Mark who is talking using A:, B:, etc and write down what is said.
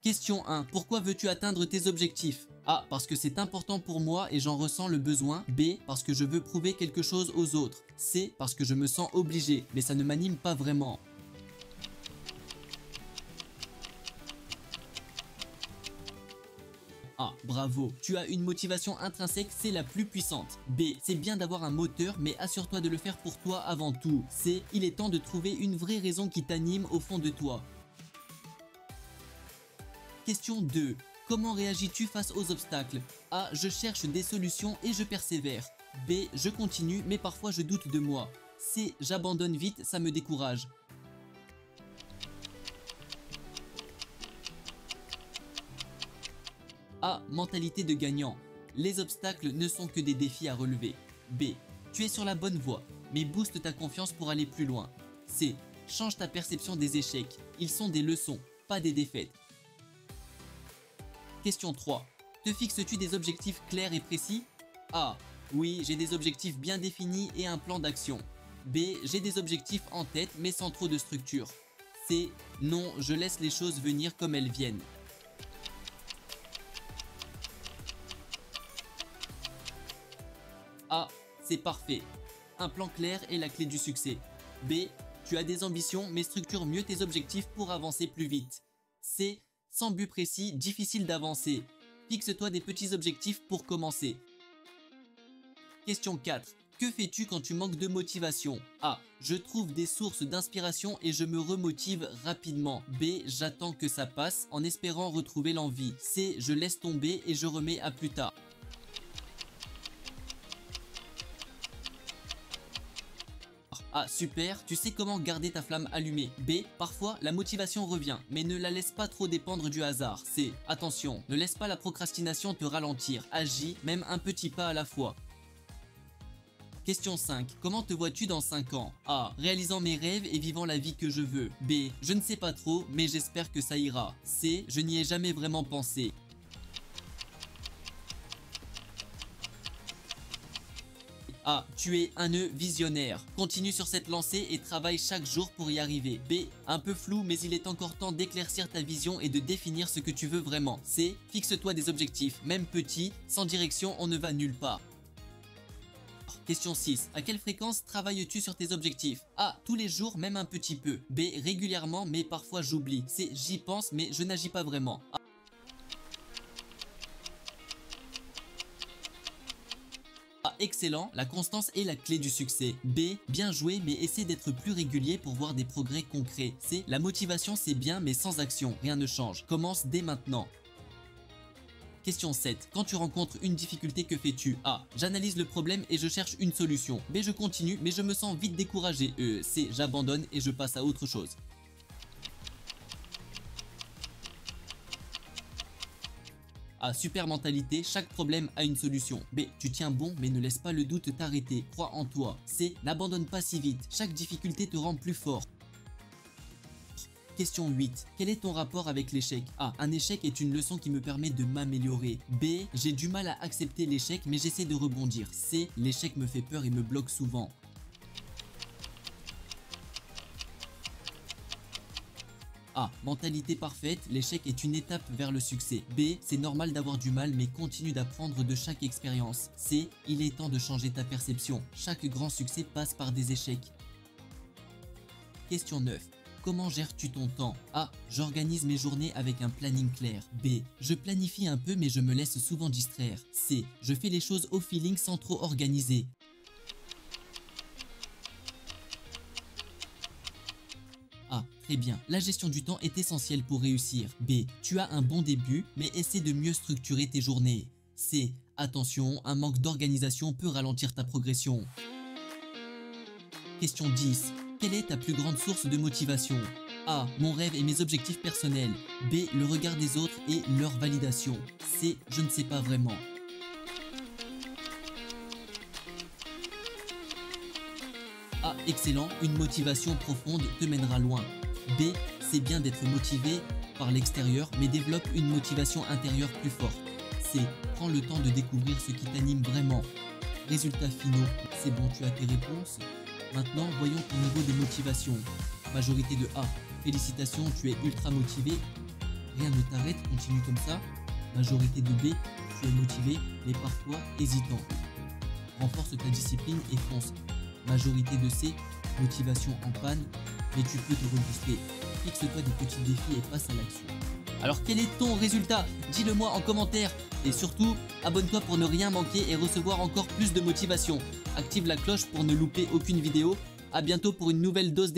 A: Question 1. Pourquoi veux-tu atteindre tes objectifs? A. Parce que c'est important pour moi et j'en ressens le besoin. B. Parce que je veux prouver quelque chose aux autres. C. Parce que je me sens obligé, mais ça ne m'anime pas vraiment. A. Bravo, tu as une motivation intrinsèque, c'est la plus puissante. B. C'est bien d'avoir un moteur, mais assure-toi de le faire pour toi avant tout. C. Il est temps de trouver une vraie raison qui t'anime au fond de toi. Question 2. Comment réagis-tu face aux obstacles? A. Je cherche des solutions et je persévère. B. Je continue mais parfois je doute de moi. C. J'abandonne vite, ça me décourage. A. Mentalité de gagnant. Les obstacles ne sont que des défis à relever. B. Tu es sur la bonne voie, mais booste ta confiance pour aller plus loin. C. Change ta perception des échecs. Ils sont des leçons, pas des défaites. Question 3. Te fixes-tu des objectifs clairs et précis? A. Oui, j'ai des objectifs bien définis et un plan d'action. B. J'ai des objectifs en tête mais sans trop de structure. C. Non, je laisse les choses venir comme elles viennent. A. C'est parfait. Un plan clair est la clé du succès. B. Tu as des ambitions mais structure mieux tes objectifs pour avancer plus vite. C. Sans but précis, difficile d'avancer. Fixe-toi des petits objectifs pour commencer. Question 4. Que fais-tu quand tu manques de motivation? A. Je trouve des sources d'inspiration et je me remotive rapidement. B. J'attends que ça passe en espérant retrouver l'envie. C. Je laisse tomber et je remets à plus tard. A. Super, tu sais comment garder ta flamme allumée. B. Parfois, la motivation revient, mais ne la laisse pas trop dépendre du hasard. C. Attention, ne laisse pas la procrastination te ralentir. Agis, même un petit pas à la fois. Question 5. Comment te vois-tu dans 5 ans? A. Réalisant mes rêves et vivant la vie que je veux. B. Je ne sais pas trop, mais j'espère que ça ira. C. Je n'y ai jamais vraiment pensé. A. Tu es un nœud visionnaire. Continue sur cette lancée et travaille chaque jour pour y arriver. B. Un peu flou, mais il est encore temps d'éclaircir ta vision et de définir ce que tu veux vraiment. C. Fixe-toi des objectifs, même petits. Sans direction, on ne va nulle part. Question 6. À quelle fréquence travailles-tu sur tes objectifs? A. Tous les jours, même un petit peu. B. Régulièrement, mais parfois j'oublie. C. J'y pense, mais je n'agis pas vraiment. A. Excellent, la constance est la clé du succès. B. Bien joué, mais essaie d'être plus régulier pour voir des progrès concrets. C. La motivation c'est bien, mais sans action, rien ne change. Commence dès maintenant. Question 7. Quand tu rencontres une difficulté, que fais-tu? A. J'analyse le problème et je cherche une solution. B. Je continue, mais je me sens vite découragé. C. J'abandonne et je passe à autre chose. A. Super mentalité, chaque problème a une solution. B. Tu tiens bon mais ne laisse pas le doute t'arrêter, crois en toi. C. N'abandonne pas si vite, chaque difficulté te rend plus fort. Question 8. Quel est ton rapport avec l'échec? A. Un échec est une leçon qui me permet de m'améliorer. B. J'ai du mal à accepter l'échec mais j'essaie de rebondir. C. L'échec me fait peur et me bloque souvent. A. Mentalité parfaite, l'échec est une étape vers le succès. B. C'est normal d'avoir du mal mais continue d'apprendre de chaque expérience. C. Il est temps de changer ta perception. Chaque grand succès passe par des échecs. Question 9. Comment gères-tu ton temps? A. J'organise mes journées avec un planning clair. B. Je planifie un peu mais je me laisse souvent distraire. C. Je fais les choses au feeling sans trop organiser. A. Très bien, la gestion du temps est essentielle pour réussir. B. Tu as un bon début, mais essaie de mieux structurer tes journées. C. Attention, un manque d'organisation peut ralentir ta progression. Question 10. Quelle est ta plus grande source de motivation? A. Mon rêve et mes objectifs personnels. B. Le regard des autres et leur validation. C. Je ne sais pas vraiment. A. Excellent, une motivation profonde te mènera loin. B. C'est bien d'être motivé par l'extérieur, mais développe une motivation intérieure plus forte. C. Prends le temps de découvrir ce qui t'anime vraiment. Résultats finaux, c'est bon, tu as tes réponses. Maintenant, voyons ton niveau de motivation. Majorité de A. Félicitations, tu es ultra motivé. Rien ne t'arrête, continue comme ça. Majorité de B, tu es motivé mais parfois hésitant. Renforce ta discipline et fonce. Majorité de C, motivation en panne, mais tu peux te rebooster. Fixe-toi des petits défis et passe à l'action. Alors quel est ton résultat? Dis-le moi en commentaire. Et surtout, abonne-toi pour ne rien manquer et recevoir encore plus de motivation. Active la cloche pour ne louper aucune vidéo. A bientôt pour une nouvelle dose d'énergie.